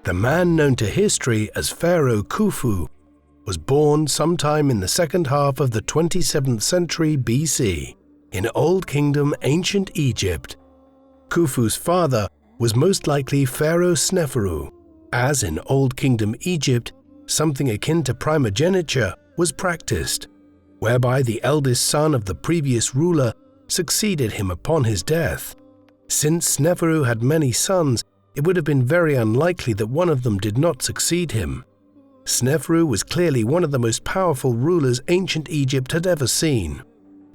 The man known to history as Pharaoh Khufu was born sometime in the second half of the 27th century BC in Old Kingdom ancient Egypt. Khufu's father was most likely Pharaoh Sneferu, as in Old Kingdom Egypt, something akin to primogeniture was practiced, whereby the eldest son of the previous ruler succeeded him upon his death. Since Sneferu had many sons, it would have been very unlikely that one of them did not succeed him. Sneferu was clearly one of the most powerful rulers ancient Egypt had ever seen,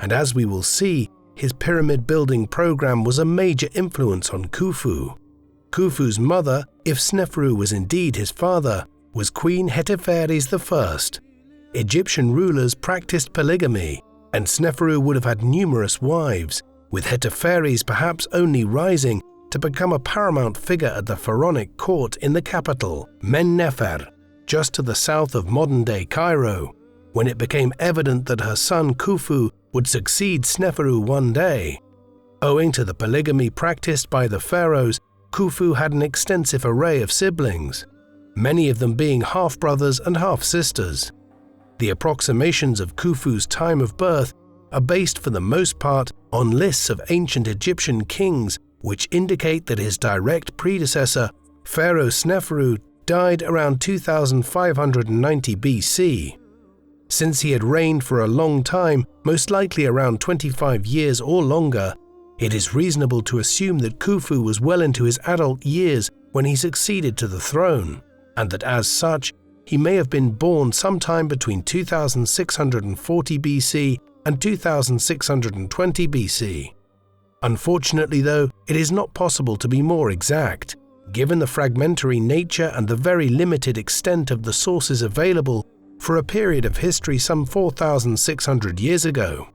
and as we will see, his pyramid-building program was a major influence on Khufu. Khufu's mother, if Sneferu was indeed his father, was Queen Hetepheres I. Egyptian rulers practiced polygamy, and Sneferu would have had numerous wives, with Hetepheres perhaps only rising to become a paramount figure at the pharaonic court in the capital, Mennefer, just to the south of modern-day Cairo, when it became evident that her son Khufu would succeed Sneferu one day. Owing to the polygamy practiced by the pharaohs, Khufu had an extensive array of siblings, many of them being half-brothers and half-sisters. The approximations of Khufu's time of birth are based for the most part on lists of ancient Egyptian kings which indicate that his direct predecessor, Pharaoh Sneferu, died around 2590 BC. Since he had reigned for a long time, most likely around 25 years or longer, it is reasonable to assume that Khufu was well into his adult years when he succeeded to the throne, and that as such, he may have been born sometime between 2640 BC and 2620 BC. Unfortunately though, it is not possible to be more exact, given the fragmentary nature and the very limited extent of the sources available for a period of history some 4,600 years ago.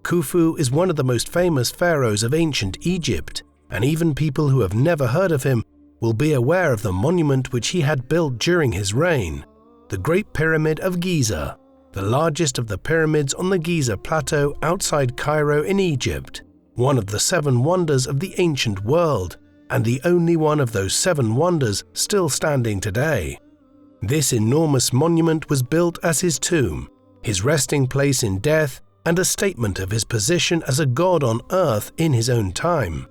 Khufu is one of the most famous pharaohs of ancient Egypt, and even people who have never heard of him will be aware of the monument which he had built during his reign, the Great Pyramid of Giza, the largest of the pyramids on the Giza Plateau outside Cairo in Egypt, one of the 7 wonders of the ancient world, and the only one of those 7 wonders still standing today. This enormous monument was built as his tomb, his resting place in death, and a statement of his position as a god on earth in his own time.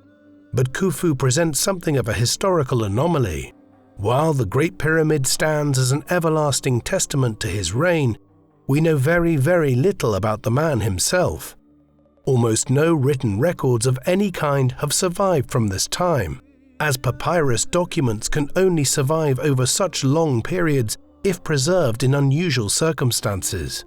But Khufu presents something of a historical anomaly. While the Great Pyramid stands as an everlasting testament to his reign, we know very, very little about the man himself. Almost no written records of any kind have survived from this time, as papyrus documents can only survive over such long periods if preserved in unusual circumstances.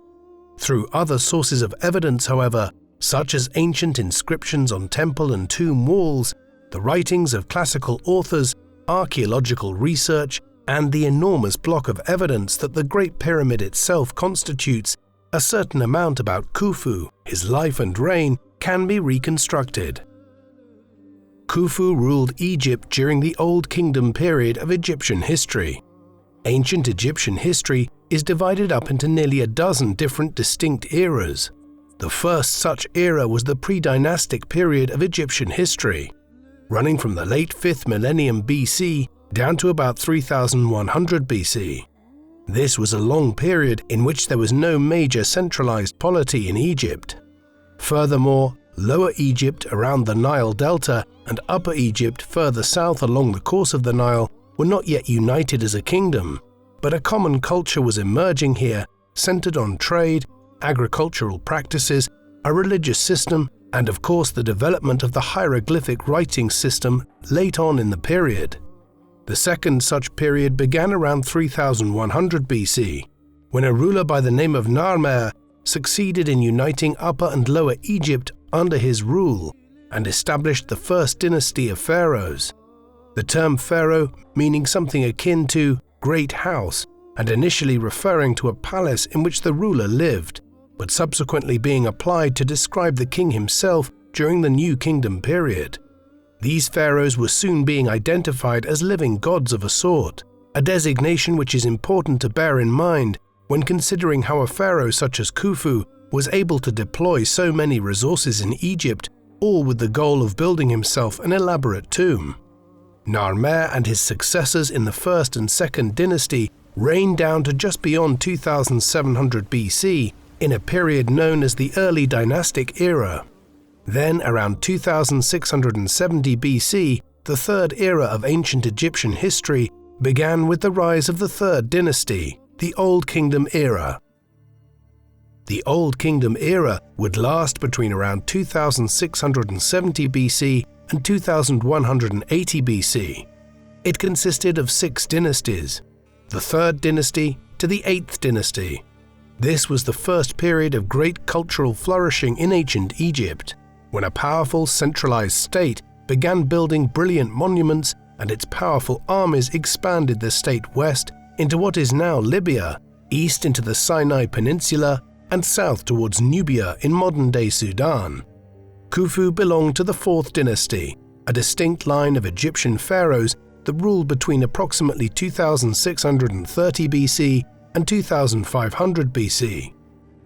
Through other sources of evidence, however, such as ancient inscriptions on temple and tomb walls, the writings of classical authors, archaeological research, and the enormous block of evidence that the Great Pyramid itself constitutes, a certain amount about Khufu, his life and reign, can be reconstructed. Khufu ruled Egypt during the Old Kingdom period of Egyptian history. Ancient Egyptian history is divided up into nearly a dozen different distinct eras. The first such era was the pre-dynastic period of Egyptian history, running from the late 5th millennium BC down to about 3100 BC. This was a long period in which there was no major centralized polity in Egypt. Furthermore, Lower Egypt around the Nile Delta and Upper Egypt further south along the course of the Nile were not yet united as a kingdom, but a common culture was emerging here, centered on trade, agricultural practices, a religious system, and of course the development of the hieroglyphic writing system late on in the period. The second such period began around 3100 BC, when a ruler by the name of Narmer succeeded in uniting Upper and Lower Egypt under his rule and established the First Dynasty of pharaohs. The term pharaoh meaning something akin to great house and initially referring to a palace in which the ruler lived, but subsequently being applied to describe the king himself during the New Kingdom period. These pharaohs were soon being identified as living gods of a sort, a designation which is important to bear in mind when considering how a pharaoh such as Khufu was able to deploy so many resources in Egypt, all with the goal of building himself an elaborate tomb. Narmer and his successors in the First and Second Dynasty reigned down to just beyond 2700 BC in a period known as the Early Dynastic Era. Then, around 2670 BC, the Third Era of ancient Egyptian history began with the rise of the Third Dynasty, the Old Kingdom Era. The Old Kingdom Era would last between around 2670 BC and 2180 BC. It consisted of 6 dynasties, the Third Dynasty to the 8th Dynasty. This was the first period of great cultural flourishing in ancient Egypt, when a powerful centralized state began building brilliant monuments and its powerful armies expanded the state west into what is now Libya, east into the Sinai Peninsula, and south towards Nubia in modern-day Sudan. Khufu belonged to the Fourth Dynasty, a distinct line of Egyptian pharaohs that ruled between approximately 2630 BC and 2500 BC.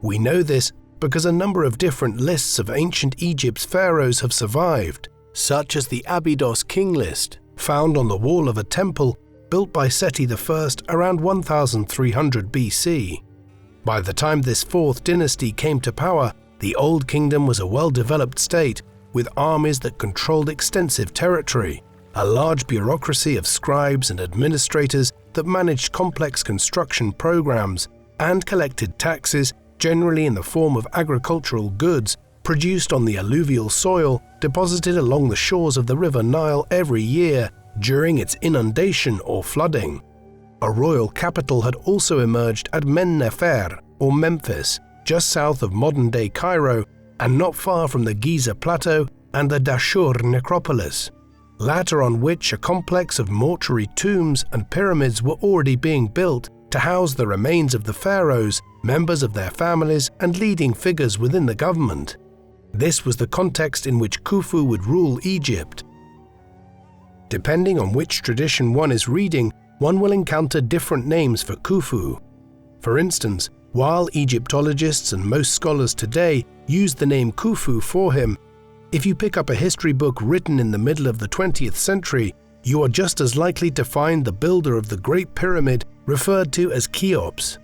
We know this because a number of different lists of ancient Egypt's pharaohs have survived, such as the Abydos king list, found on the wall of a temple built by Seti I around 1300 BC. By the time this Fourth Dynasty came to power, the Old Kingdom was a well-developed state with armies that controlled extensive territory, a large bureaucracy of scribes and administrators that managed complex construction programs and collected taxes, generally in the form of agricultural goods produced on the alluvial soil deposited along the shores of the River Nile every year during its inundation or flooding. A royal capital had also emerged at Men-Nefer, or Memphis, just south of modern-day Cairo and not far from the Giza Plateau and the Dashur necropolis, latter on which a complex of mortuary tombs and pyramids were already being built to house the remains of the pharaohs, members of their families, and leading figures within the government. This was the context in which Khufu would rule Egypt. Depending on which tradition one is reading, one will encounter different names for Khufu. For instance, while Egyptologists and most scholars today use the name Khufu for him, if you pick up a history book written in the middle of the 20th century, you are just as likely to find the builder of the Great Pyramid referred to as Cheops.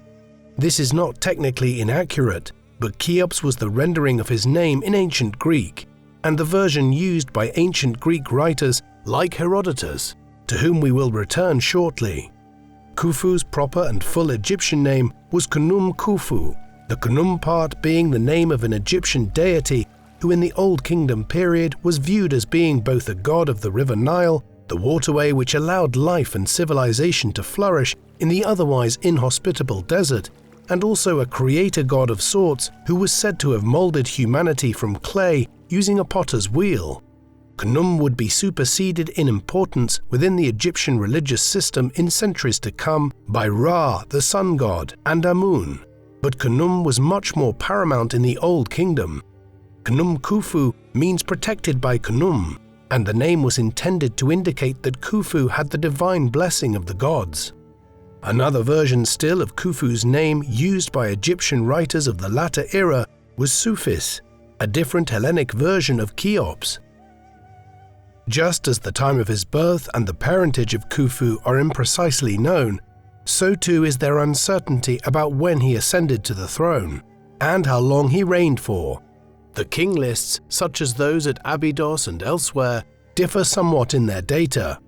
This is not technically inaccurate, but Cheops was the rendering of his name in ancient Greek, and the version used by ancient Greek writers like Herodotus, to whom we will return shortly. Khufu's proper and full Egyptian name was Khnum Khufu, the Khnum part being the name of an Egyptian deity who in the Old Kingdom period was viewed as being both a god of the River Nile, the waterway which allowed life and civilization to flourish in the otherwise inhospitable desert, and also a creator god of sorts who was said to have molded humanity from clay using a potter's wheel. Khnum would be superseded in importance within the Egyptian religious system in centuries to come by Ra, the sun god, and Amun, but Khnum was much more paramount in the Old Kingdom. Khnum Khufu means protected by Khnum, and the name was intended to indicate that Khufu had the divine blessing of the gods. Another version still of Khufu's name used by Egyptian writers of the latter era was Sufis, a different Hellenic version of Cheops. Just as the time of his birth and the parentage of Khufu are imprecisely known, so too is there uncertainty about when he ascended to the throne, and how long he reigned for. The king lists, such as those at Abydos and elsewhere, differ somewhat in their data,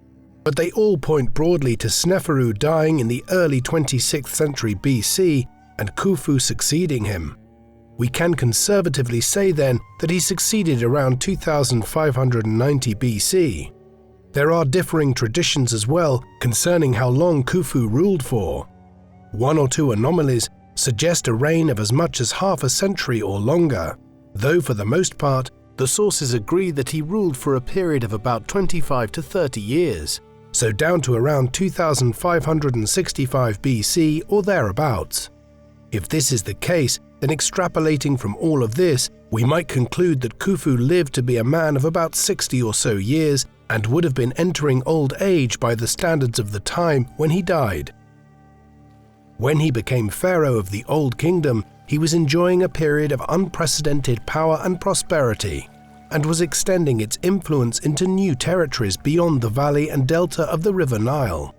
but they all point broadly to Sneferu dying in the early 26th century BC and Khufu succeeding him. We can conservatively say then that he succeeded around 2590 BC. There are differing traditions as well concerning how long Khufu ruled for. One or two anomalies suggest a reign of as much as half a century or longer, though for the most part, the sources agree that he ruled for a period of about 25 to 30 years, so down to around 2565 BC or thereabouts. If this is the case, then extrapolating from all of this, we might conclude that Khufu lived to be a man of about 60 or so years and would have been entering old age by the standards of the time when he died. When he became pharaoh of the Old Kingdom, he was enjoying a period of unprecedented power and prosperity, and was extending its influence into new territories beyond the valley and delta of the River Nile.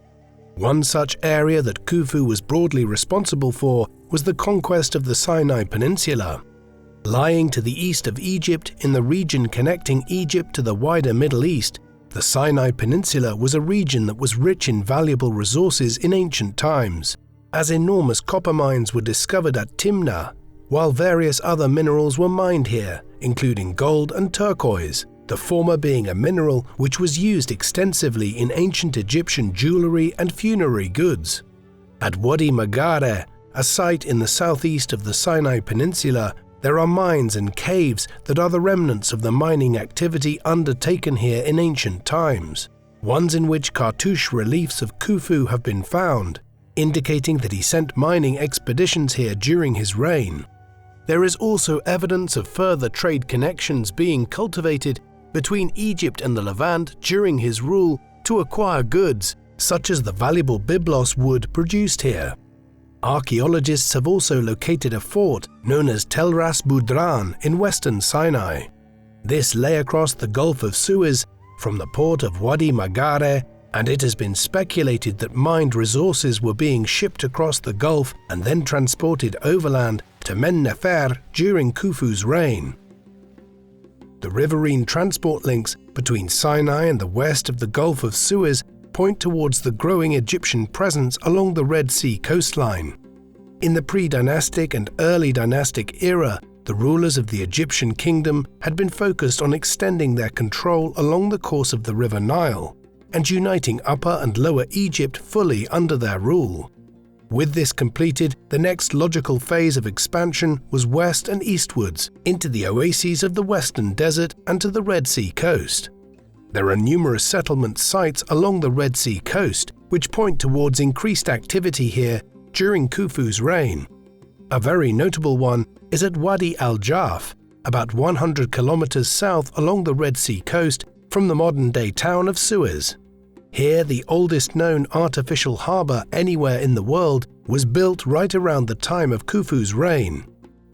One such area that Khufu was broadly responsible for was the conquest of the Sinai Peninsula. Lying to the east of Egypt in the region connecting Egypt to the wider Middle East, the Sinai Peninsula was a region that was rich in valuable resources in ancient times, as enormous copper mines were discovered at Timna, while various other minerals were mined here, including gold and turquoise, the former being a mineral which was used extensively in ancient Egyptian jewelry and funerary goods. At Wadi Magare, a site in the southeast of the Sinai Peninsula, there are mines and caves that are the remnants of the mining activity undertaken here in ancient times, ones in which cartouche reliefs of Khufu have been found, indicating that he sent mining expeditions here during his reign. There is also evidence of further trade connections being cultivated between Egypt and the Levant during his rule to acquire goods, such as the valuable byblos wood produced here. Archaeologists have also located a fort known as Tel Ras Boudran in western Sinai. This lay across the Gulf of Suez from the port of Wadi Magare, and it has been speculated that mined resources were being shipped across the Gulf and then transported overland to Men-Nefer during Khufu's reign. The riverine transport links between Sinai and the west of the Gulf of Suez point towards the growing Egyptian presence along the Red Sea coastline. In the pre-dynastic and early dynastic era, the rulers of the Egyptian kingdom had been focused on extending their control along the course of the River Nile and uniting Upper and Lower Egypt fully under their rule. With this completed, the next logical phase of expansion was west and eastwards into the oases of the Western Desert and to the Red Sea coast. There are numerous settlement sites along the Red Sea coast which point towards increased activity here during Khufu's reign. A very notable one is at Wadi al-Jarf, about 100 kilometers south along the Red Sea coast from the modern-day town of Suez. Here, the oldest known artificial harbour anywhere in the world was built right around the time of Khufu's reign,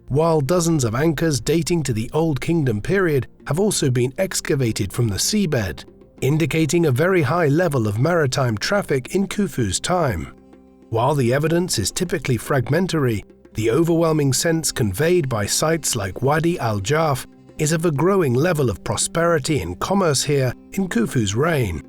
while dozens of anchors dating to the Old Kingdom period have also been excavated from the seabed, indicating a very high level of maritime traffic in Khufu's time. While the evidence is typically fragmentary, the overwhelming sense conveyed by sites like Wadi al-Jarf is of a growing level of prosperity and commerce here in Khufu's reign.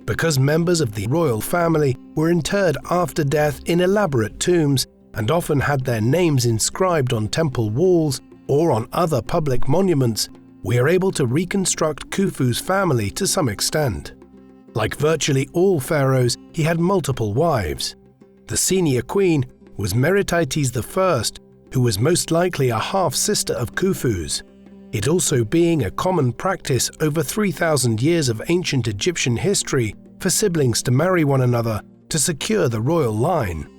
Because members of the royal family were interred after death in elaborate tombs and often had their names inscribed on temple walls or on other public monuments, we are able to reconstruct Khufu's family to some extent. Like virtually all pharaohs, he had multiple wives. The senior queen was Meritites I, who was most likely a half-sister of Khufu's, it also being a common practice over 3,000 years of ancient Egyptian history for siblings to marry one another to secure the royal line.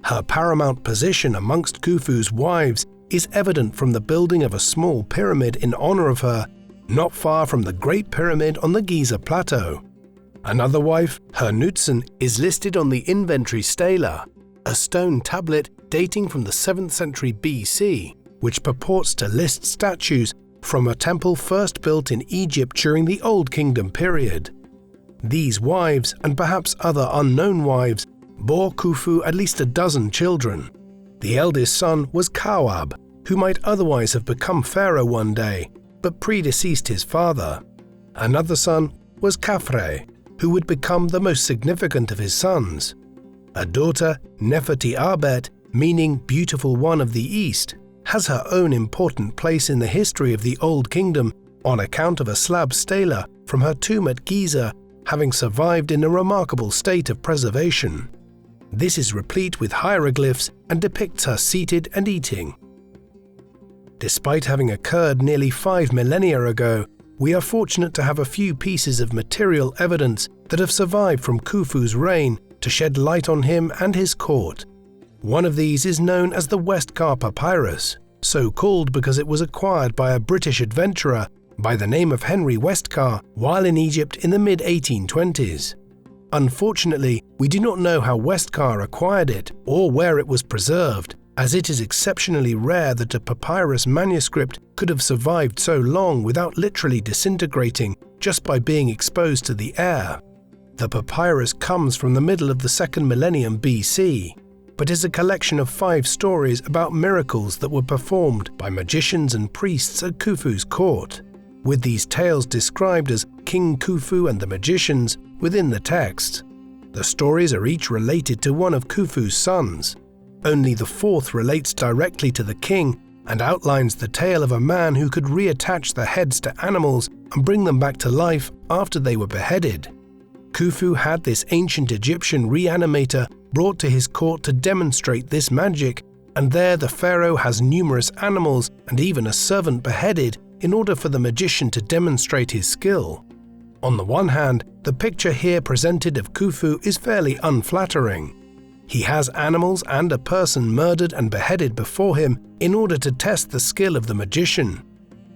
Her paramount position amongst Khufu's wives is evident from the building of a small pyramid in honor of her, not far from the Great Pyramid on the Giza Plateau. Another wife, Hernutsen, is listed on the inventory stela, a stone tablet dating from the 7th century BC, which purports to list statues from a temple first built in Egypt during the Old Kingdom period. These wives, and perhaps other unknown wives, bore Khufu at least a dozen children. The eldest son was Kawab, who might otherwise have become pharaoh one day, but predeceased his father. Another son was Khafre, who would become the most significant of his sons. A daughter, Neferti-Arbet, meaning beautiful one of the East, has her own important place in the history of the Old Kingdom on account of a slab stela from her tomb at Giza having survived in a remarkable state of preservation. This is replete with hieroglyphs and depicts her seated and eating. Despite having occurred nearly 5 millennia ago, we are fortunate to have a few pieces of material evidence that have survived from Khufu's reign to shed light on him and his court. One of these is known as the Westcar Papyrus, so called because it was acquired by a British adventurer by the name of Henry Westcar while in Egypt in the mid-1820s. Unfortunately, we do not know how Westcar acquired it or where it was preserved, as it is exceptionally rare that a papyrus manuscript could have survived so long without literally disintegrating just by being exposed to the air. The papyrus comes from the middle of the 2nd millennium BC, but is a collection of 5 stories about miracles that were performed by magicians and priests at Khufu's court, with these tales described as King Khufu and the magicians within the text. The stories are each related to one of Khufu's sons. Only the 4th relates directly to the king and outlines the tale of a man who could reattach the heads to animals and bring them back to life after they were beheaded. Khufu had this ancient Egyptian reanimator brought to his court to demonstrate this magic, and there the pharaoh has numerous animals and even a servant beheaded in order for the magician to demonstrate his skill. On the one hand, the picture here presented of Khufu is fairly unflattering. He has animals and a person murdered and beheaded before him in order to test the skill of the magician.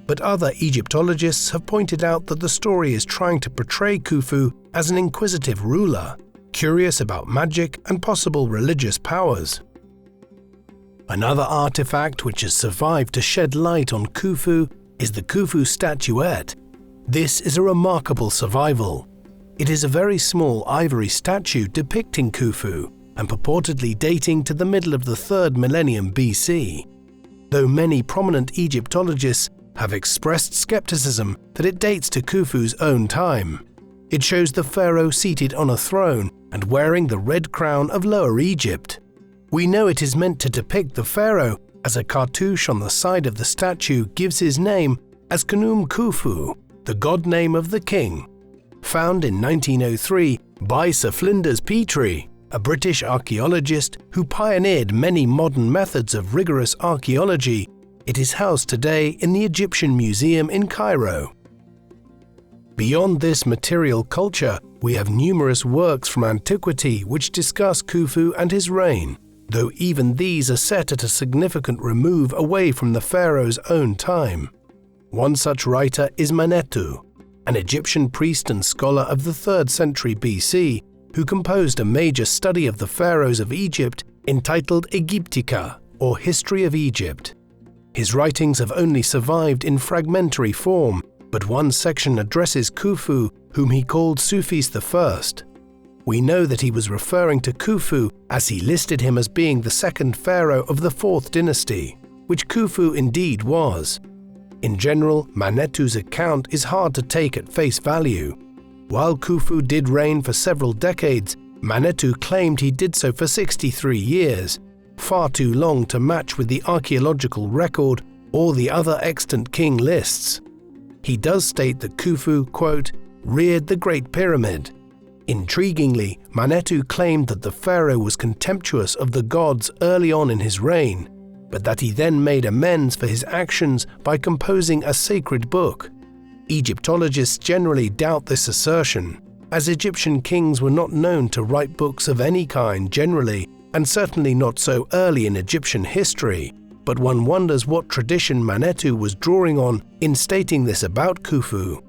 But other Egyptologists have pointed out that the story is trying to portray Khufu as an inquisitive ruler, curious about magic and possible religious powers. Another artifact which has survived to shed light on Khufu is the Khufu statuette. This is a remarkable survival. It is a very small ivory statue depicting Khufu and purportedly dating to the middle of the 3rd millennium BC. Though many prominent Egyptologists have expressed skepticism that it dates to Khufu's own time. It shows the pharaoh seated on a throne and wearing the red crown of Lower Egypt. We know it is meant to depict the pharaoh, as a cartouche on the side of the statue gives his name as Khnum Khufu, the god name of the king. Found in 1903 by Sir Flinders Petrie, a British archaeologist who pioneered many modern methods of rigorous archaeology, it is housed today in the Egyptian Museum in Cairo. Beyond this material culture, we have numerous works from antiquity which discuss Khufu and his reign, though even these are set at a significant remove away from the pharaoh's own time. One such writer is Manetho, an Egyptian priest and scholar of the 3rd century BC, who composed a major study of the pharaohs of Egypt entitled Egyptica, or History of Egypt. His writings have only survived in fragmentary form, but one section addresses Khufu, whom he called Sufis I. We know that he was referring to Khufu as he listed him as being the 2nd pharaoh of the 4th dynasty, which Khufu indeed was. In general, Manetho's account is hard to take at face value. While Khufu did reign for several decades, Manetho claimed he did so for 63 years, far too long to match with the archaeological record or the other extant king lists. He does state that Khufu, quote, reared the Great Pyramid. Intriguingly, Manetho claimed that the pharaoh was contemptuous of the gods early on in his reign, but that he then made amends for his actions by composing a sacred book. Egyptologists generally doubt this assertion, as Egyptian kings were not known to write books of any kind generally, and certainly not so early in Egyptian history, but one wonders what tradition Manetho was drawing on in stating this about Khufu.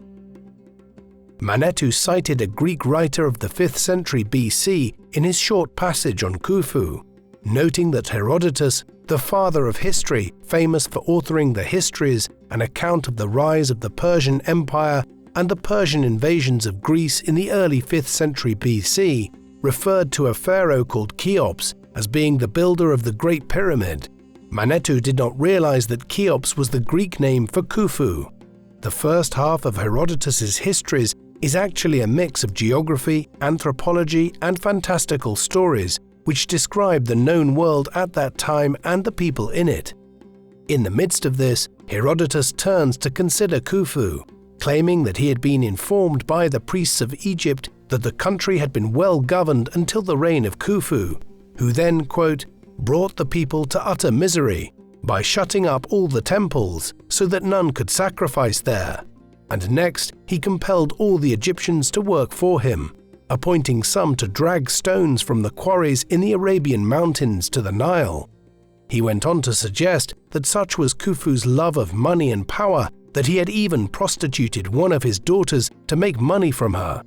Manetho cited a Greek writer of the 5th century BC in his short passage on Khufu, noting that Herodotus, the father of history, famous for authoring the Histories, an account of the rise of the Persian Empire and the Persian invasions of Greece in the early 5th century BC, referred to a pharaoh called Cheops as being the builder of the Great Pyramid. Manetho did not realize that Cheops was the Greek name for Khufu. The first half of Herodotus's Histories is actually a mix of geography, anthropology, and fantastical stories which describe the known world at that time and the people in it. In the midst of this, Herodotus turns to consider Khufu, claiming that he had been informed by the priests of Egypt that the country had been well governed until the reign of Khufu, who then, quote, brought the people to utter misery by shutting up all the temples so that none could sacrifice there. And next, he compelled all the Egyptians to work for him, appointing some to drag stones from the quarries in the Arabian mountains to the Nile. He went on to suggest that such was Khufu's love of money and power that he had even prostituted one of his daughters to make money from her,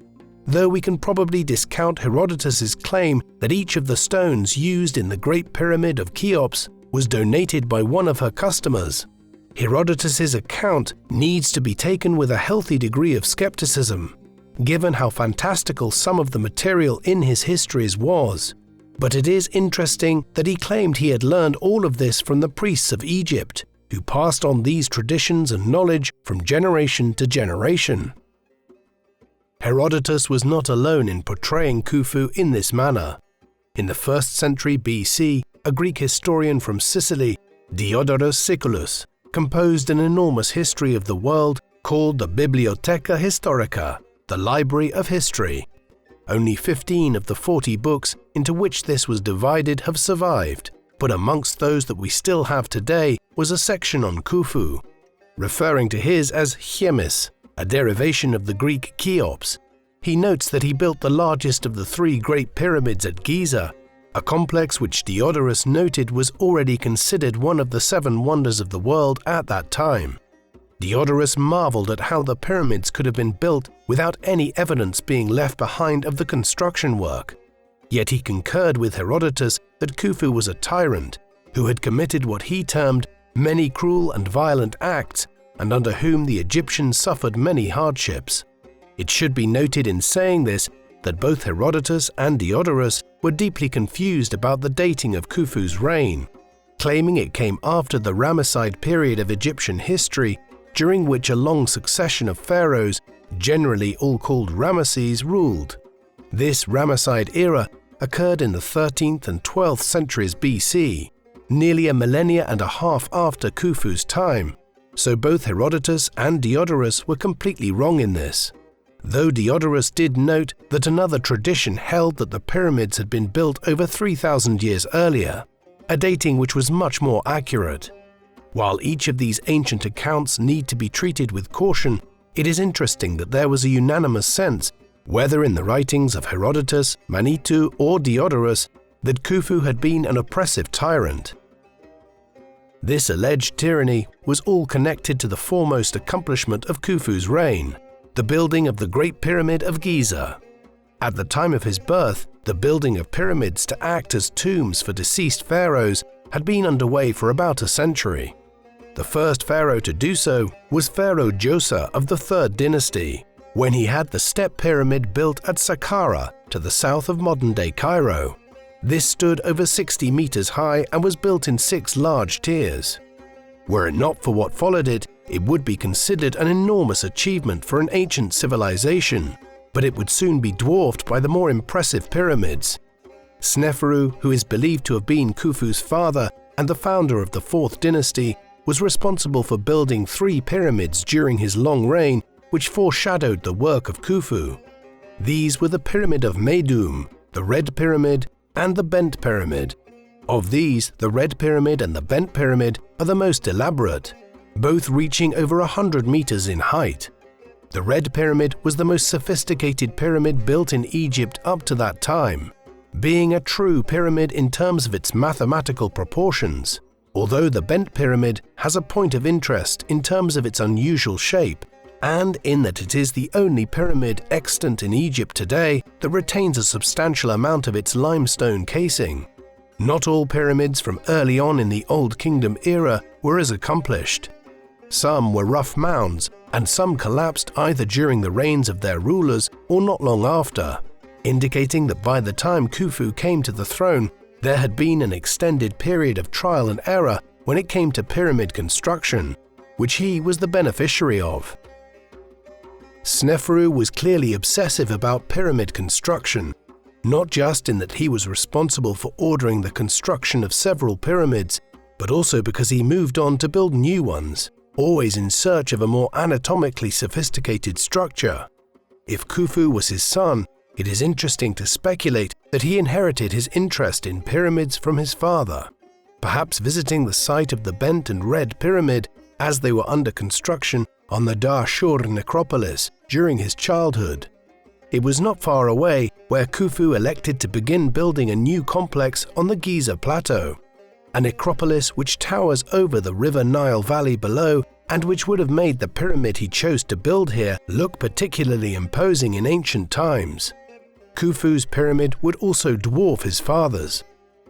though we can probably discount Herodotus's claim that each of the stones used in the Great Pyramid of Cheops was donated by one of her customers. Herodotus's account needs to be taken with a healthy degree of skepticism, given how fantastical some of the material in his histories was. But it is interesting that he claimed he had learned all of this from the priests of Egypt, who passed on these traditions and knowledge from generation to generation. Herodotus was not alone in portraying Khufu in this manner. In the 1st century BC, a Greek historian from Sicily, Diodorus Siculus, composed an enormous history of the world called the Bibliotheca Historica, the Library of History. Only 15 of the 40 books into which this was divided have survived, but amongst those that we still have today was a section on Khufu, referring to his as Chemis, a derivation of the Greek Cheops. He notes that he built the largest of the 3 Great Pyramids at Giza, a complex which Diodorus noted was already considered one of the 7 wonders of the world at that time. Diodorus marveled at how the pyramids could have been built without any evidence being left behind of the construction work. Yet he concurred with Herodotus that Khufu was a tyrant who had committed what he termed many cruel and violent acts, and under whom the Egyptians suffered many hardships. It should be noted in saying this that both Herodotus and Diodorus were deeply confused about the dating of Khufu's reign, claiming it came after the Ramesside period of Egyptian history, during which a long succession of pharaohs, generally all called Ramesses, ruled. This Ramesside era occurred in the 13th and 12th centuries BC, nearly a millennia and a half after Khufu's time, so both Herodotus and Diodorus were completely wrong in this. Though Diodorus did note that another tradition held that the pyramids had been built over 3,000 years earlier, a dating which was much more accurate. While each of these ancient accounts need to be treated with caution, it is interesting that there was a unanimous sense, whether in the writings of Herodotus, Manetho, or Diodorus, that Khufu had been an oppressive tyrant. This alleged tyranny was all connected to the foremost accomplishment of Khufu's reign, the building of the Great Pyramid of Giza. At the time of his birth, the building of pyramids to act as tombs for deceased pharaohs had been underway for about a century. The first pharaoh to do so was Pharaoh Djedefre of the 3rd Dynasty, when he had the step pyramid built at Saqqara to the south of modern-day Cairo. This stood over 60 meters high and was built in 6 large tiers. Were it not for what followed it, it would be considered an enormous achievement for an ancient civilization, but it would soon be dwarfed by the more impressive pyramids. Sneferu, who is believed to have been Khufu's father and the founder of the 4th Dynasty, was responsible for building 3 pyramids during his long reign, which foreshadowed the work of Khufu. These were the Pyramid of Meidum, the Red Pyramid, and the Bent Pyramid. Of these, the Red Pyramid and the Bent Pyramid are the most elaborate, both reaching over 100 meters in height. The Red Pyramid was the most sophisticated pyramid built in Egypt up to that time, being a true pyramid in terms of its mathematical proportions, although the Bent Pyramid has a point of interest in terms of its unusual shape, and in that it is the only pyramid extant in Egypt today that retains a substantial amount of its limestone casing. Not all pyramids from early on in the Old Kingdom era were as accomplished. Some were rough mounds, and some collapsed either during the reigns of their rulers or not long after, indicating that by the time Khufu came to the throne, there had been an extended period of trial and error when it came to pyramid construction, which he was the beneficiary of. Sneferu was clearly obsessive about pyramid construction, not just in that he was responsible for ordering the construction of several pyramids, but also because he moved on to build new ones, always in search of a more anatomically sophisticated structure. If Khufu was his son, it is interesting to speculate that he inherited his interest in pyramids from his father, perhaps visiting the site of the Bent and Red Pyramid as they were under construction on the Dar Shur necropolis during his childhood. It was not far away where Khufu elected to begin building a new complex on the Giza Plateau, a necropolis which towers over the River Nile Valley below and which would have made the pyramid he chose to build here look particularly imposing in ancient times. Khufu's pyramid would also dwarf his father's.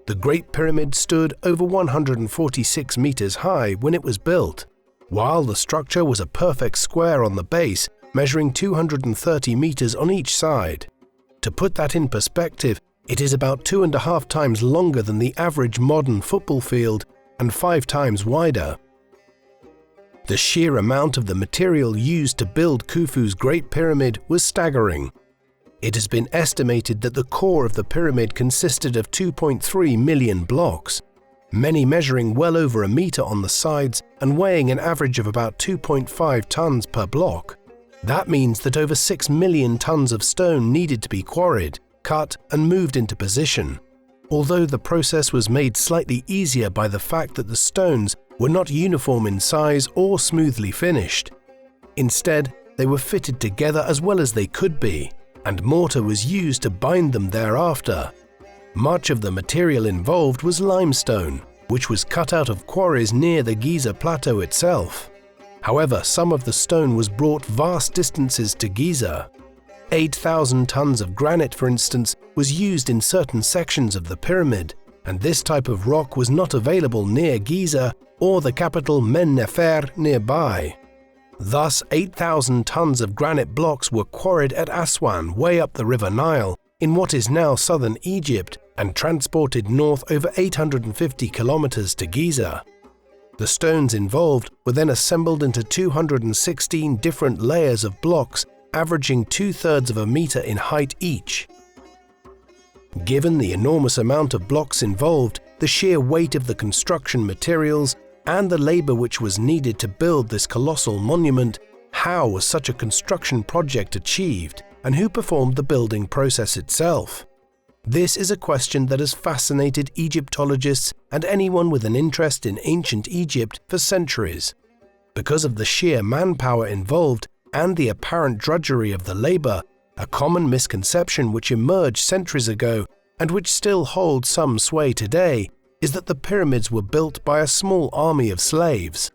The Great Pyramid stood over 146 meters high when it was built, while the structure was a perfect square on the base, measuring 230 meters on each side. To put that in perspective, it is about 2.5 times longer than the average modern football field and 5 times wider. The sheer amount of the material used to build Khufu's Great Pyramid was staggering. It has been estimated that the core of the pyramid consisted of 2.3 million blocks, many measuring well over a meter on the sides and weighing an average of about 2.5 tons per block. That means that over 6 million tons of stone needed to be quarried, cut, and moved into position. Although the process was made slightly easier by the fact that the stones were not uniform in size or smoothly finished. Instead, they were fitted together as well as they could be, and mortar was used to bind them thereafter. Much of the material involved was limestone, which was cut out of quarries near the Giza plateau itself. However, some of the stone was brought vast distances to Giza. 8,000 tons of granite, for instance, was used in certain sections of the pyramid, and this type of rock was not available near Giza or the capital Sneferu nearby. Thus, 8,000 tons of granite blocks were quarried at Aswan, way up the River Nile, in what is now southern Egypt, and transported north over 850 kilometers to Giza. The stones involved were then assembled into 216 different layers of blocks, averaging 2/3 of a meter in height each. Given the enormous amount of blocks involved, the sheer weight of the construction materials, and the labor which was needed to build this colossal monument, how was such a construction project achieved, and who performed the building process itself? This is a question that has fascinated Egyptologists and anyone with an interest in ancient Egypt for centuries. Because of the sheer manpower involved and the apparent drudgery of the labor, a common misconception which emerged centuries ago and which still holds some sway today is that the pyramids were built by a small army of slaves.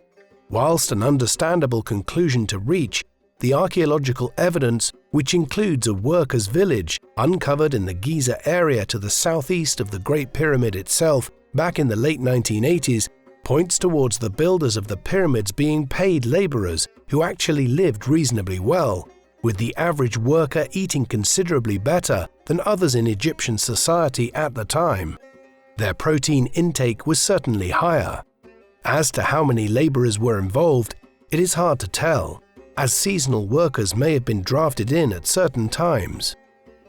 Whilst an understandable conclusion to reach, the archaeological evidence, which includes a workers' village uncovered in the Giza area to the southeast of the Great Pyramid itself back in the late 1980s, points towards the builders of the pyramids being paid laborers who actually lived reasonably well, with the average worker eating considerably better than others in Egyptian society at the time. Their protein intake was certainly higher. As to how many laborers were involved, it is hard to tell, as seasonal workers may have been drafted in at certain times.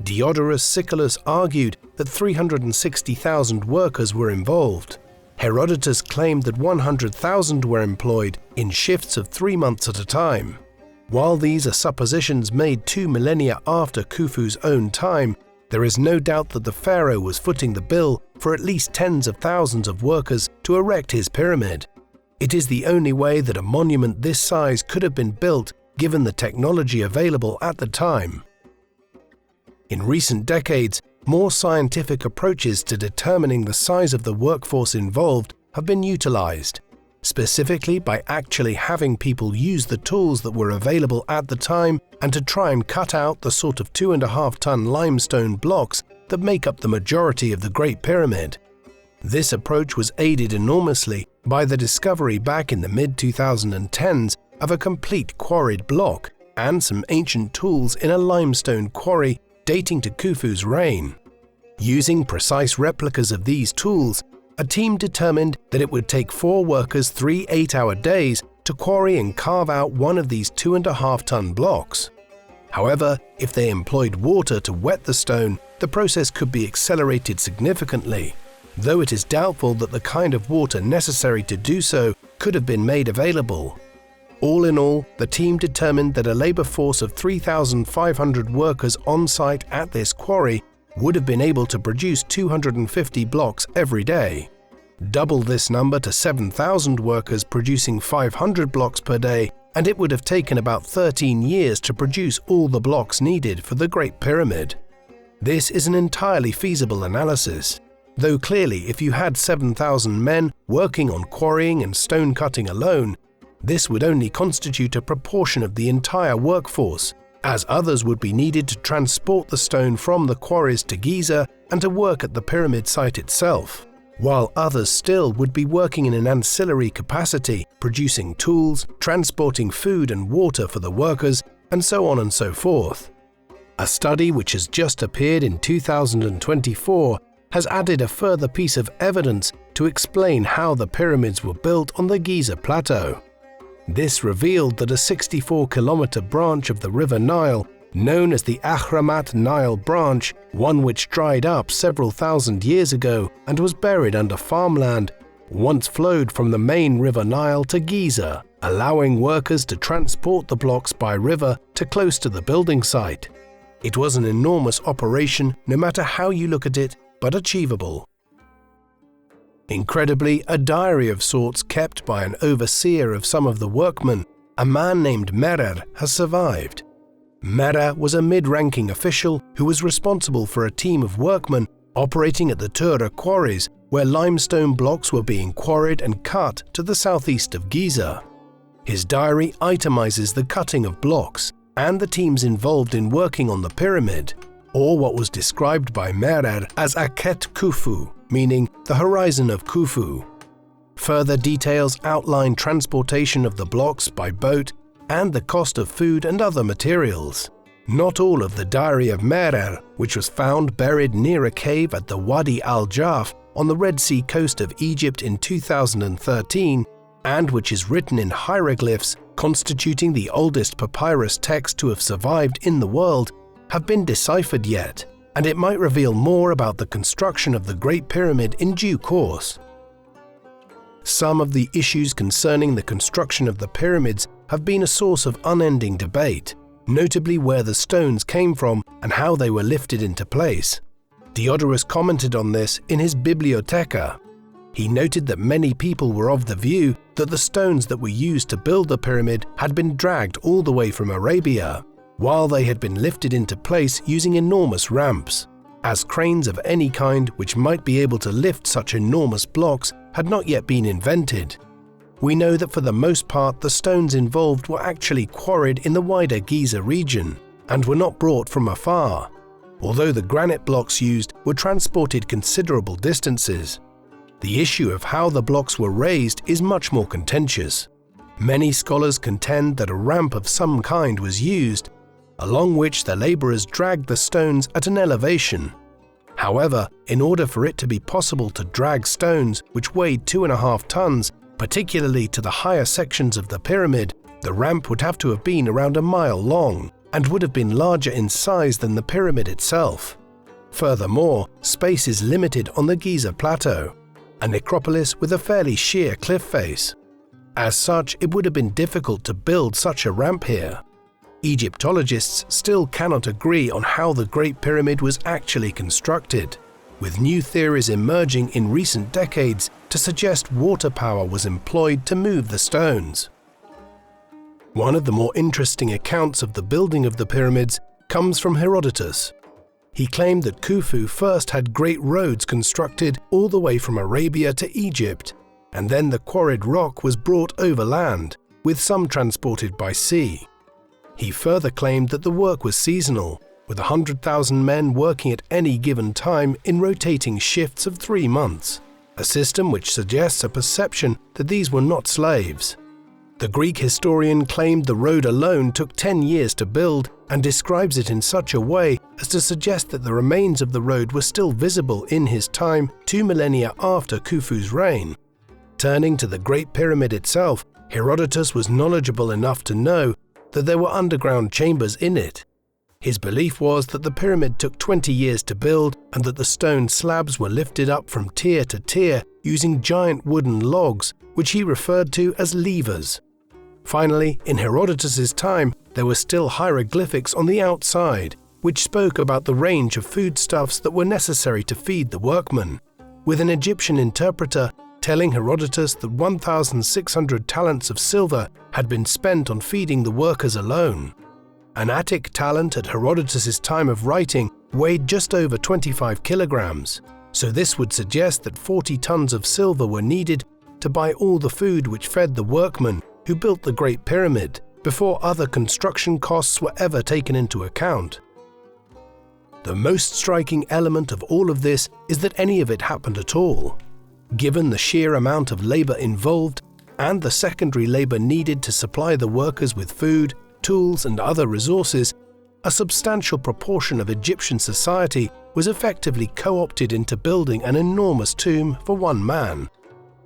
Diodorus Siculus argued that 360,000 workers were involved. Herodotus claimed that 100,000 were employed in shifts of 3 months at a time. While these are suppositions made 2 millennia after Khufu's own time, there is no doubt that the pharaoh was footing the bill for at least tens of thousands of workers to erect his pyramid. It is the only way that a monument this size could have been built given the technology available at the time. In recent decades, more scientific approaches to determining the size of the workforce involved have been utilized, specifically by actually having people use the tools that were available at the time and to try and cut out the sort of 2.5-ton limestone blocks that make up the majority of the Great Pyramid. This approach was aided enormously by the discovery back in the mid-2010s of a complete quarried block and some ancient tools in a limestone quarry dating to Khufu's reign. Using precise replicas of these tools, a team determined that it would take 4 workers 3 8-hour days to quarry and carve out one of these 2.5-ton blocks. However, if they employed water to wet the stone, the process could be accelerated significantly, though it is doubtful that the kind of water necessary to do so could have been made available. All in all, the team determined that a labor force of 3,500 workers on site at this quarry would have been able to produce 250 blocks every day. Double this number to 7,000 workers producing 500 blocks per day, and it would have taken about 13 years to produce all the blocks needed for the Great Pyramid. This is an entirely feasible analysis, though clearly if you had 7,000 men working on quarrying and stone cutting alone, this would only constitute a proportion of the entire workforce, as others would be needed to transport the stone from the quarries to Giza and to work at the pyramid site itself. while others still would be working in an ancillary capacity, producing tools, transporting food and water for the workers, and so on and so forth. A study which has just appeared in 2024 has added a further piece of evidence to explain how the pyramids were built on the Giza plateau. This revealed that a 64-kilometer branch of the River Nile, known as the Ahramat Nile branch, one which dried up several thousand years ago and was buried under farmland, once flowed from the main River Nile to Giza, allowing workers to transport the blocks by river to close to the building site. It was an enormous operation, no matter how you look at it, but achievable. Incredibly, a diary of sorts kept by an overseer of some of the workmen, a man named Merer, has survived. Merer was a mid-ranking official who was responsible for a team of workmen operating at the Tura quarries, where limestone blocks were being quarried and cut to the southeast of Giza. His diary itemizes the cutting of blocks and the teams involved in working on the pyramid, or what was described by Merer as Akhet Khufu, meaning the horizon of Khufu. Further details outline transportation of the blocks by boat and the cost of food and other materials. Not all of the diary of Merer, which was found buried near a cave at the Wadi al-Jarf on the Red Sea coast of Egypt in 2013, and which is written in hieroglyphs constituting the oldest papyrus text to have survived in the world, have been deciphered yet, and it might reveal more about the construction of the Great Pyramid in due course. Some of the issues concerning the construction of the pyramids have been a source of unending debate, notably where the stones came from and how they were lifted into place. Djedefre commented on this in his Bibliotheca. He noted that many people were of the view that the stones that were used to build the pyramid had been dragged all the way from Arabia, while they had been lifted into place using enormous ramps, as cranes of any kind which might be able to lift such enormous blocks had not yet been invented. We know that for the most part the stones involved were actually quarried in the wider Giza region and were not brought from afar, although the granite blocks used were transported considerable distances. The issue of how the blocks were raised is much more contentious. Many scholars contend that a ramp of some kind was used, along which the laborers dragged the stones at an elevation. However, in order for it to be possible to drag stones which weighed 2.5 tons, particularly to the higher sections of the pyramid, the ramp would have to have been around a mile long and would have been larger in size than the pyramid itself. Furthermore, space is limited on the Giza plateau, a necropolis with a fairly sheer cliff face. As such, it would have been difficult to build such a ramp here. Egyptologists still cannot agree on how the Great Pyramid was actually constructed, with new theories emerging in recent decades to suggest water power was employed to move the stones. One of the more interesting accounts of the building of the pyramids comes from Herodotus. He claimed that Khufu first had great roads constructed all the way from Arabia to Egypt, and then the quarried rock was brought overland, with some transported by sea. He further claimed that the work was seasonal, with 100,000 men working at any given time in rotating shifts of 3 months, a system which suggests a perception that these were not slaves. The Greek historian claimed the road alone took 10 years to build and describes it in such a way as to suggest that the remains of the road were still visible in his time 2 millennia after Khufu's reign. Turning to the Great Pyramid itself, Herodotus was knowledgeable enough to know that there were underground chambers in it. His belief was that the pyramid took 20 years to build and that the stone slabs were lifted up from tier to tier using giant wooden logs, which he referred to as levers. Finally, in Herodotus's time, there were still hieroglyphics on the outside, which spoke about the range of foodstuffs that were necessary to feed the workmen, with an Egyptian interpreter telling Herodotus that 1,600 talents of silver had been spent on feeding the workers alone. An Attic talent at Herodotus's time of writing weighed just over 25 kilograms, so this would suggest that 40 tons of silver were needed to buy all the food which fed the workmen who built the Great Pyramid, before other construction costs were ever taken into account. The most striking element of all of this is that any of it happened at all. Given the sheer amount of labor involved and the secondary labor needed to supply the workers with food, tools, and other resources, a substantial proportion of Egyptian society was effectively co-opted into building an enormous tomb for one man.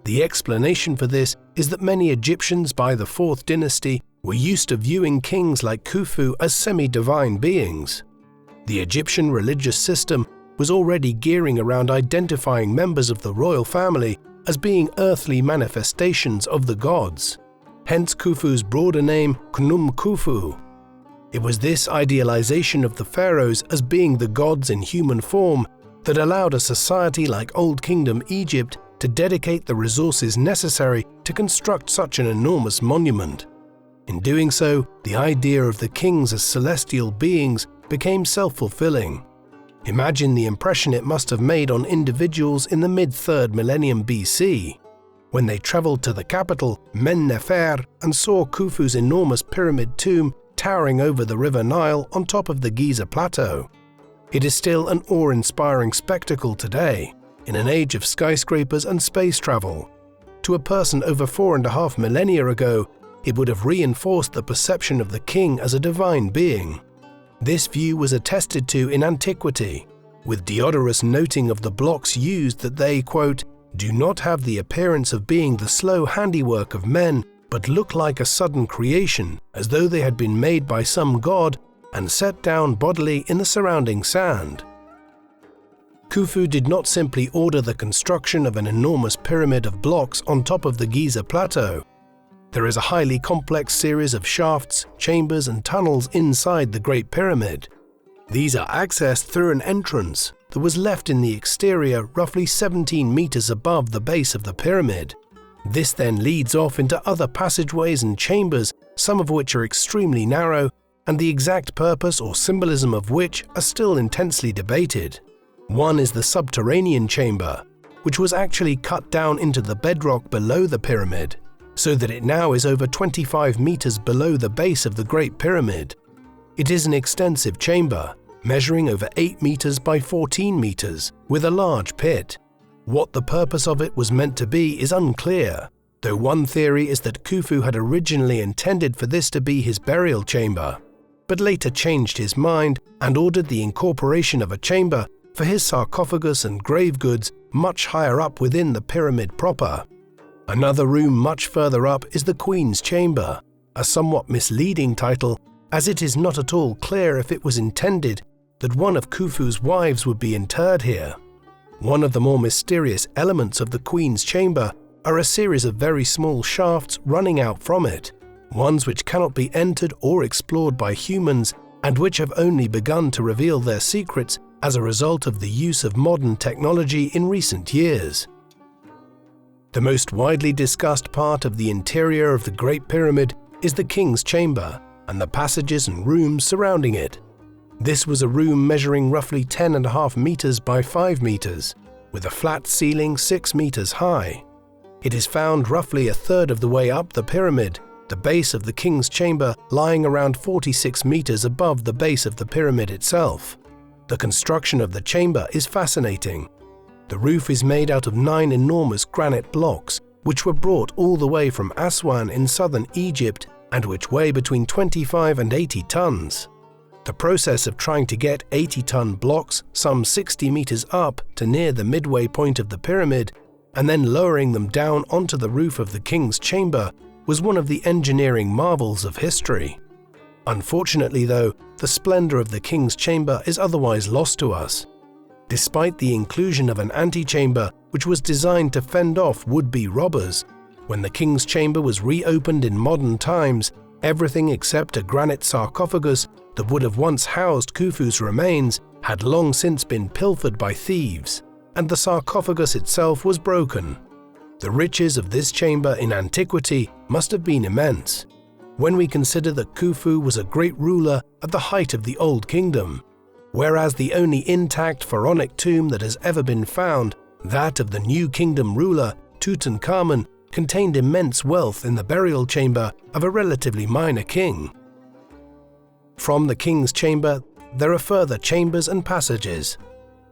The explanation for this is that many Egyptians by the Fourth Dynasty were used to viewing kings like Khufu as semi-divine beings. The Egyptian religious system was already gearing around identifying members of the royal family as being earthly manifestations of the gods, hence Khufu's broader name Khnum Khufu. It was this idealization of the pharaohs as being the gods in human form that allowed a society like Old Kingdom Egypt to dedicate the resources necessary to construct such an enormous monument. In doing so, the idea of the kings as celestial beings became self-fulfilling. Imagine the impression it must have made on individuals in the mid-3rd millennium BC, when they traveled to the capital, Sneferu, and saw Khufu's enormous pyramid tomb towering over the River Nile on top of the Giza plateau. It is still an awe-inspiring spectacle today, in an age of skyscrapers and space travel. To a person over 4.5 millennia ago, it would have reinforced the perception of the king as a divine being. This view was attested to in antiquity, with Djedefre noting of the blocks used that they, quote, do not have the appearance of being the slow handiwork of men, but look like a sudden creation, as though they had been made by some god and set down bodily in the surrounding sand. Khufu did not simply order the construction of an enormous pyramid of blocks on top of the Giza plateau. There is a highly complex series of shafts, chambers, and tunnels inside the Great Pyramid. These are accessed through an entrance that was left in the exterior roughly 17 meters above the base of the pyramid. This then leads off into other passageways and chambers, some of which are extremely narrow, and the exact purpose or symbolism of which are still intensely debated. One is the subterranean chamber, which was actually cut down into the bedrock below the pyramid, so that it now is over 25 meters below the base of the Great Pyramid. It is an extensive chamber, measuring over 8 meters by 14 meters, with a large pit. What the purpose of it was meant to be is unclear, though one theory is that Khufu had originally intended for this to be his burial chamber, but later changed his mind and ordered the incorporation of a chamber for his sarcophagus and grave goods much higher up within the pyramid proper. Another room much further up is the Queen's Chamber, a somewhat misleading title, as it is not at all clear if it was intended that one of Khufu's wives would be interred here. One of the more mysterious elements of the Queen's Chamber are a series of very small shafts running out from it, ones which cannot be entered or explored by humans and which have only begun to reveal their secrets as a result of the use of modern technology in recent years. The most widely discussed part of the interior of the Great Pyramid is the King's Chamber and the passages and rooms surrounding it. This was a room measuring roughly 10.5 meters by 5 meters, with a flat ceiling 6 meters high. It is found roughly a third of the way up the pyramid, the base of the King's Chamber lying around 46 meters above the base of the pyramid itself. The construction of the chamber is fascinating. The roof is made out of 9 enormous granite blocks, which were brought all the way from Aswan in southern Egypt and which weigh between 25 and 80 tons. The process of trying to get 80-ton blocks some 60 meters up to near the midway point of the pyramid and then lowering them down onto the roof of the King's Chamber was one of the engineering marvels of history. Unfortunately though, the splendor of the King's Chamber is otherwise lost to us. Despite the inclusion of an antechamber which was designed to fend off would-be robbers, when the King's Chamber was reopened in modern times, everything except a granite sarcophagus that would have once housed Khufu's remains had long since been pilfered by thieves, and the sarcophagus itself was broken. The riches of this chamber in antiquity must have been immense, when we consider that Khufu was a great ruler at the height of the Old Kingdom, whereas the only intact pharaonic tomb that has ever been found, that of the New Kingdom ruler Tutankhamun, contained immense wealth in the burial chamber of a relatively minor king. From the King's Chamber, there are further chambers and passages.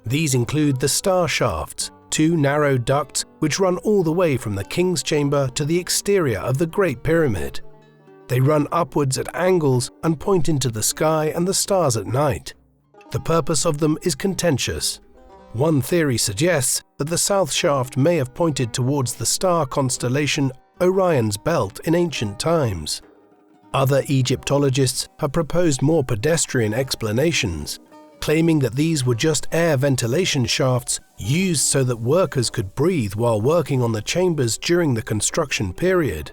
These include the star shafts, two narrow ducts which run all the way from the king's chamber to the exterior of the Great Pyramid. They run upwards at angles and point into the sky and the stars at night. The purpose of them is contentious. One theory suggests that the south shaft may have pointed towards the star constellation Orion's Belt in ancient times. Other Egyptologists have proposed more pedestrian explanations, claiming that these were just air ventilation shafts used so that workers could breathe while working on the chambers during the construction period.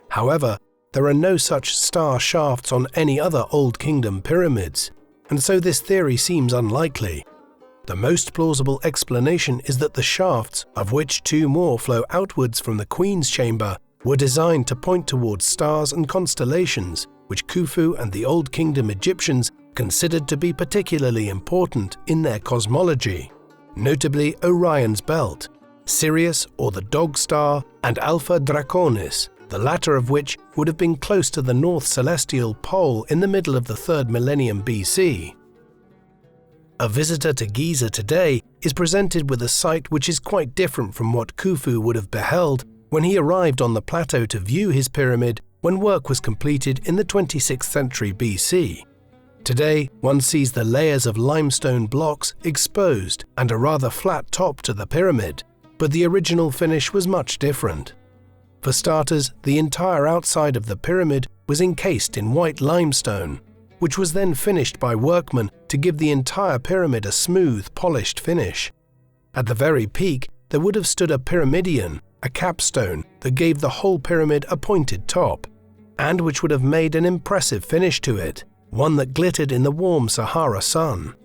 However, there are no such star shafts on any other Old Kingdom pyramids, and so this theory seems unlikely. The most plausible explanation is that the shafts, of which two more flow outwards from the Queen's chamber, were designed to point towards stars and constellations, which Khufu and the Old Kingdom Egyptians considered to be particularly important in their cosmology, notably Orion's Belt, Sirius or the Dog Star, and Alpha Draconis, the latter of which would have been close to the North Celestial Pole in the middle of the 3rd millennium BC. A visitor to Giza today is presented with a sight which is quite different from what Khufu would have beheld when he arrived on the plateau to view his pyramid when work was completed in the 26th century BC. Today, one sees the layers of limestone blocks exposed and a rather flat top to the pyramid, but the original finish was much different. For starters, the entire outside of the pyramid was encased in white limestone, which was then finished by workmen to give the entire pyramid a smooth, polished finish. At the very peak, there would have stood a pyramidion, a capstone that gave the whole pyramid a pointed top, and which would have made an impressive finish to it, one that glittered in the warm Sahara sun.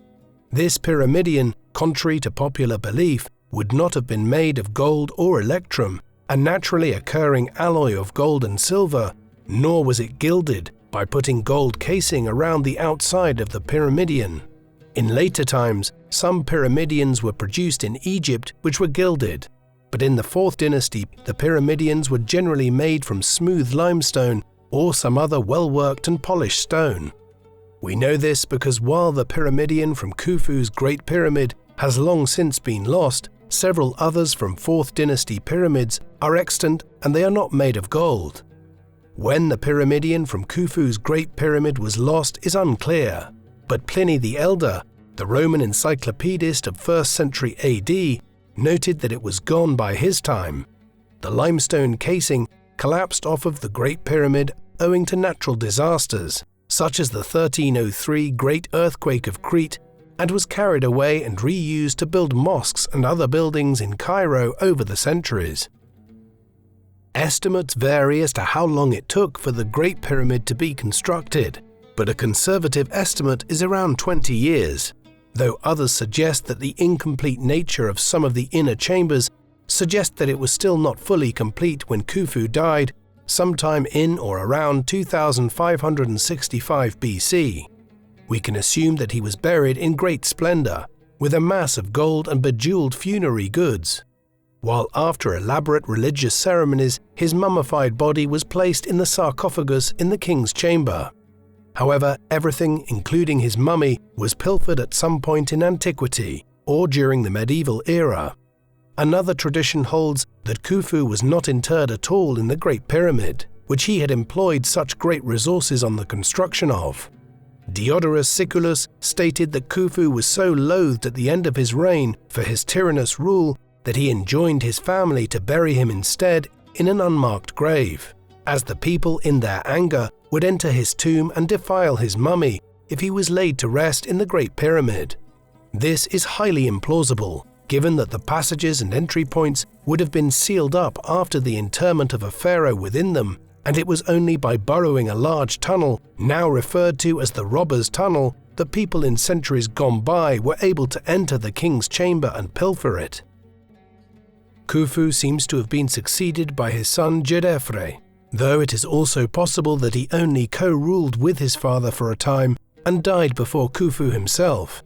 This pyramidion, contrary to popular belief, would not have been made of gold or electrum, a naturally occurring alloy of gold and silver, nor was it gilded by putting gold casing around the outside of the pyramidion. In later times, some pyramidions were produced in Egypt which were gilded, but in the Fourth Dynasty the pyramidions were generally made from smooth limestone or some other well-worked and polished stone. We know this because while the pyramidion from Khufu's Great Pyramid has long since been lost, several others from Fourth Dynasty pyramids are extant and they are not made of gold. When the pyramidion from Khufu's Great Pyramid was lost is unclear, but Pliny the Elder, the Roman encyclopedist of 1st century AD, noted that it was gone by his time. The limestone casing collapsed off of the Great Pyramid owing to natural disasters, such as the 1303 Great Earthquake of Crete, and was carried away and reused to build mosques and other buildings in Cairo over the centuries. Estimates vary as to how long it took for the Great Pyramid to be constructed, but a conservative estimate is around 20 years, though others suggest that the incomplete nature of some of the inner chambers suggest that it was still not fully complete when Khufu died, sometime in or around 2565 BC. We can assume that he was buried in great splendor, with a mass of gold and bejeweled funerary goods, while after elaborate religious ceremonies his mummified body was placed in the sarcophagus in the king's chamber. However, everything, including his mummy, was pilfered at some point in antiquity or during the medieval era. Another tradition holds that Khufu was not interred at all in the Great Pyramid, which he had employed such great resources on the construction of. Diodorus Siculus stated that Khufu was so loathed at the end of his reign for his tyrannous rule that he enjoined his family to bury him instead in an unmarked grave, as the people in their anger would enter his tomb and defile his mummy if he was laid to rest in the Great Pyramid. This is highly implausible, given that the passages and entry points would have been sealed up after the interment of a pharaoh within them, and it was only by burrowing a large tunnel, now referred to as the Robber's Tunnel, that people in centuries gone by were able to enter the king's chamber and pilfer it. Khufu seems to have been succeeded by his son Djedefre, though it is also possible that he only co-ruled with his father for a time and died before Khufu himself.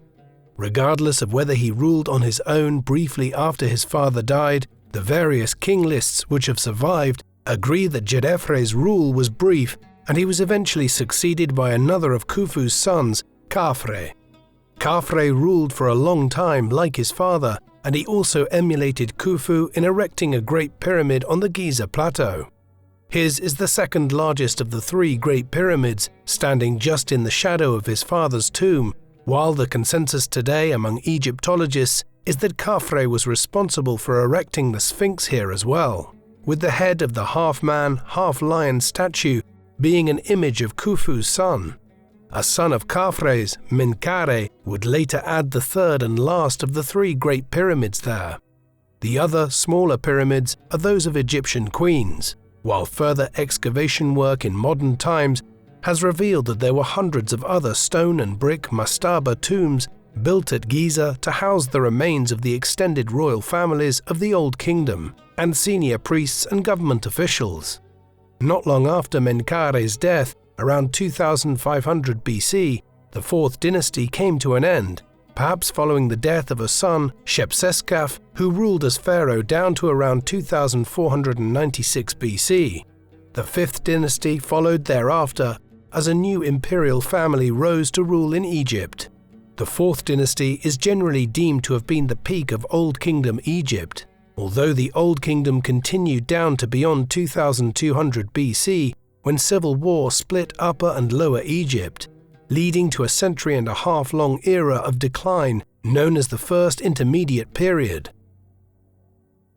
Regardless of whether he ruled on his own briefly after his father died, the various king lists which have survived agree that Djedefre's rule was brief and he was eventually succeeded by another of Khufu's sons, Khafre. Khafre ruled for a long time like his father, and he also emulated Khufu in erecting a Great Pyramid on the Giza Plateau. His is the second largest of the three Great Pyramids, standing just in the shadow of his father's tomb, while the consensus today among Egyptologists is that Khafre was responsible for erecting the Sphinx here as well, with the head of the half-man, half-lion statue being an image of Khufu's son. A son of Khafre's, Menkaure, would later add the third and last of the three Great Pyramids there. The other, smaller pyramids are those of Egyptian queens, while further excavation work in modern times has revealed that there were hundreds of other stone and brick mastaba tombs built at Giza to house the remains of the extended royal families of the Old Kingdom and senior priests and government officials. Not long after Menkaure's death, around 2500 BC, the Fourth Dynasty came to an end, perhaps following the death of a son, Shepseskaf, who ruled as pharaoh down to around 2496 BC. The Fifth Dynasty followed thereafter as a new imperial family rose to rule in Egypt. The Fourth Dynasty is generally deemed to have been the peak of Old Kingdom Egypt, although the Old Kingdom continued down to beyond 2200 BC, when civil war split Upper and Lower Egypt, leading to a century-and-a-half-long era of decline known as the First Intermediate Period.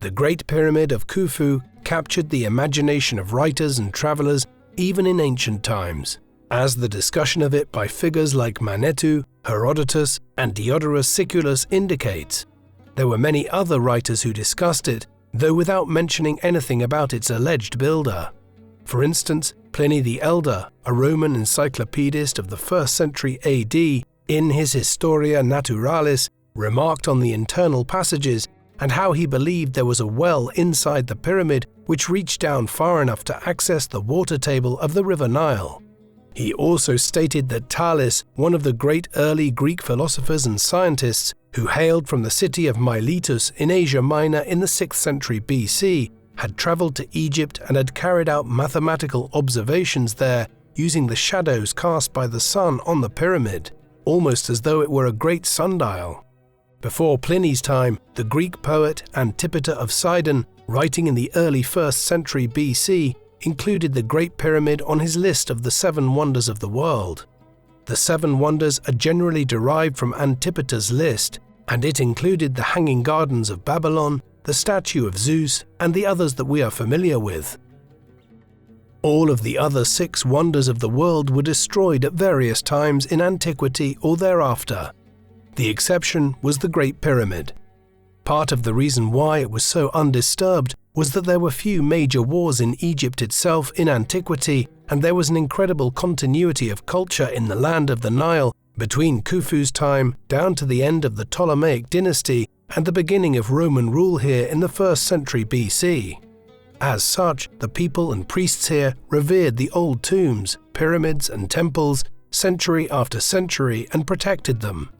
The Great Pyramid of Khufu captured the imagination of writers and travelers even in ancient times, as the discussion of it by figures like Manetho, Herodotus, and Diodorus Siculus indicates. There were many other writers who discussed it, though without mentioning anything about its alleged builder. For instance, Pliny the Elder, a Roman encyclopedist of the 1st century AD, in his Historia Naturalis, remarked on the internal passages and how he believed there was a well inside the pyramid which reached down far enough to access the water table of the River Nile. He also stated that Thales, one of the great early Greek philosophers and scientists who hailed from the city of Miletus in Asia Minor in the 6th century BC, had traveled to Egypt and had carried out mathematical observations there using the shadows cast by the sun on the pyramid, almost as though it were a great sundial. Before Pliny's time, the Greek poet Antipater of Sidon, writing in the early 1st century BC, included the Great Pyramid on his list of the 7 wonders of the world. The 7 wonders are generally derived from Antipater's list, and it included the Hanging Gardens of Babylon, the statue of Zeus, and the others that we are familiar with. All of the other 6 wonders of the world were destroyed at various times in antiquity or thereafter. The exception was the Great Pyramid. Part of the reason why it was so undisturbed was that there were few major wars in Egypt itself in antiquity, and there was an incredible continuity of culture in the land of the Nile between Khufu's time down to the end of the Ptolemaic dynasty and the beginning of Roman rule here in the 1st century BC. As such, the people and priests here revered the old tombs, pyramids, and temples century after century and protected them.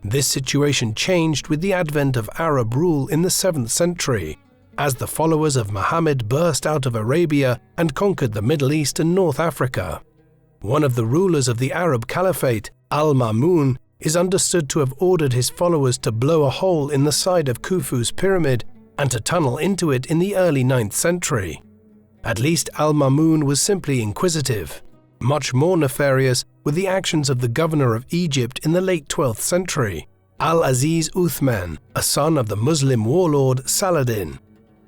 This situation changed with the advent of Arab rule in the 7th century, as the followers of Muhammad burst out of Arabia and conquered the Middle East and North Africa. One of the rulers of the Arab Caliphate, al-Ma'mun, is understood to have ordered his followers to blow a hole in the side of Khufu's pyramid and to tunnel into it in the early 9th century. At least al-Ma'mun was simply inquisitive. Much more nefarious were the actions of the governor of Egypt in the late 12th century, Al-Aziz Uthman, a son of the Muslim warlord Saladin.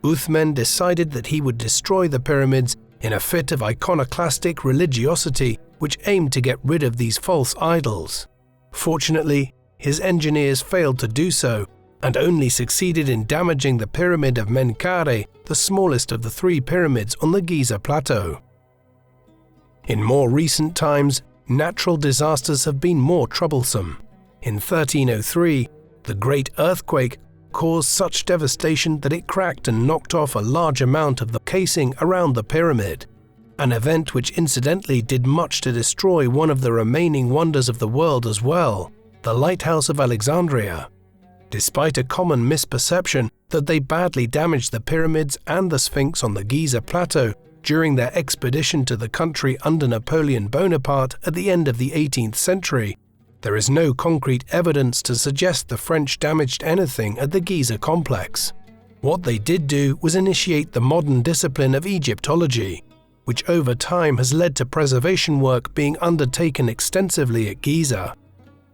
Uthman decided that he would destroy the pyramids in a fit of iconoclastic religiosity which aimed to get rid of these false idols. Fortunately, his engineers failed to do so and only succeeded in damaging the Pyramid of Menkaure, the smallest of the 3 pyramids on the Giza Plateau. In more recent times, natural disasters have been more troublesome. In 1303, the Great Earthquake caused such devastation that it cracked and knocked off a large amount of the casing around the pyramid, an event which incidentally did much to destroy one of the remaining wonders of the world as well, the Lighthouse of Alexandria. Despite a common misperception that they badly damaged the pyramids and the Sphinx on the Giza Plateau during their expedition to the country under Napoleon Bonaparte at the end of the 18th century, There is no concrete evidence to suggest the French damaged anything at the Giza complex. What they did do was initiate the modern discipline of Egyptology, which over time has led to preservation work being undertaken extensively at Giza.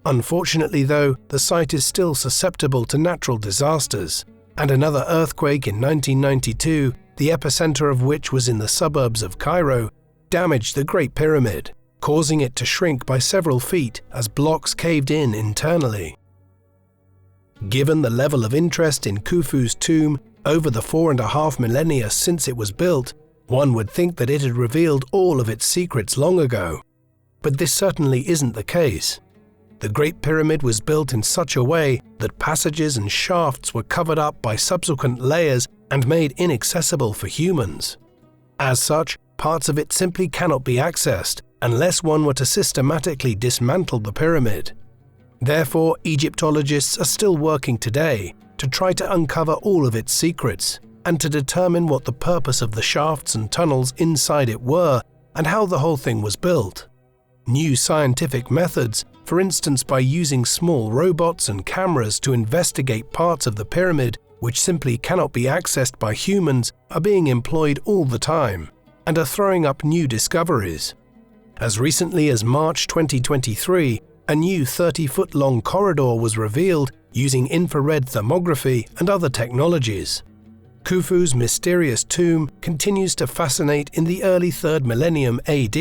Unfortunately though, the site is still susceptible to natural disasters, and another earthquake in 1992, the epicenter of which was in the suburbs of Cairo, damaged the Great Pyramid, causing it to shrink by several feet as blocks caved in internally. Given the level of interest in Khufu's tomb over the 4.5 millennia since it was built, one would think that it had revealed all of its secrets long ago. But this certainly isn't the case. The Great Pyramid was built in such a way that passages and shafts were covered up by subsequent layers and made inaccessible for humans. As such, parts of it simply cannot be accessed unless one were to systematically dismantle the pyramid. Therefore, Egyptologists are still working today to try to uncover all of its secrets and to determine what the purpose of the shafts and tunnels inside it were and how the whole thing was built. New scientific methods, for instance by using small robots and cameras to investigate parts of the pyramid which simply cannot be accessed by humans, are being employed all the time and are throwing up new discoveries. As recently as March 2023, a new 30-foot-long corridor was revealed using infrared thermography and other technologies. Khufu's mysterious tomb continues to fascinate in the early 3rd millennium AD.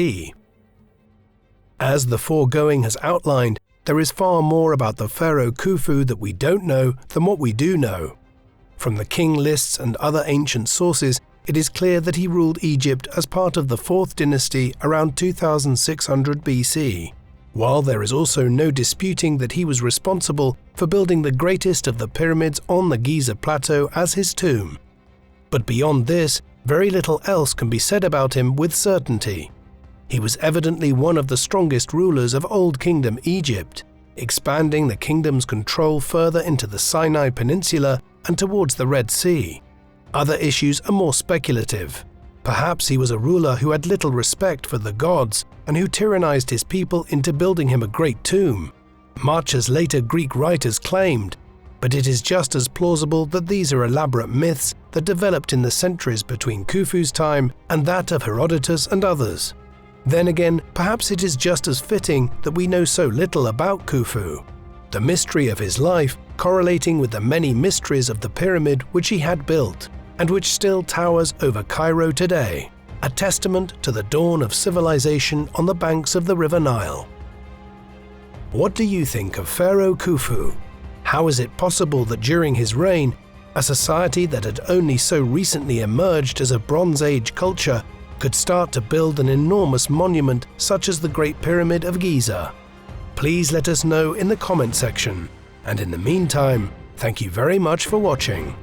As the foregoing has outlined, there is far more about the pharaoh Khufu that we don't know than what we do know. From the king lists and other ancient sources, it is clear that he ruled Egypt as part of the Fourth Dynasty around 2600 BC, while there is also no disputing that he was responsible for building the greatest of the pyramids on the Giza plateau as his tomb. But beyond this, very little else can be said about him with certainty. He was evidently one of the strongest rulers of Old Kingdom Egypt, expanding the kingdom's control further into the Sinai Peninsula and towards the Red Sea. Other issues are more speculative. Perhaps he was a ruler who had little respect for the gods and who tyrannized his people into building him a great tomb, much as later Greek writers claimed, but it is just as plausible that these are elaborate myths that developed in the centuries between Khufu's time and that of Herodotus and others. Then again, perhaps it is just as fitting that we know so little about Khufu, the mystery of his life correlating with the many mysteries of the pyramid which he had built, and which still towers over Cairo today, a testament to the dawn of civilization on the banks of the River Nile. What do you think of Pharaoh Khufu? How is it possible that during his reign, a society that had only so recently emerged as a Bronze Age culture could start to build an enormous monument such as the Great Pyramid of Giza? Please let us know in the comment section, and in the meantime, thank you very much for watching.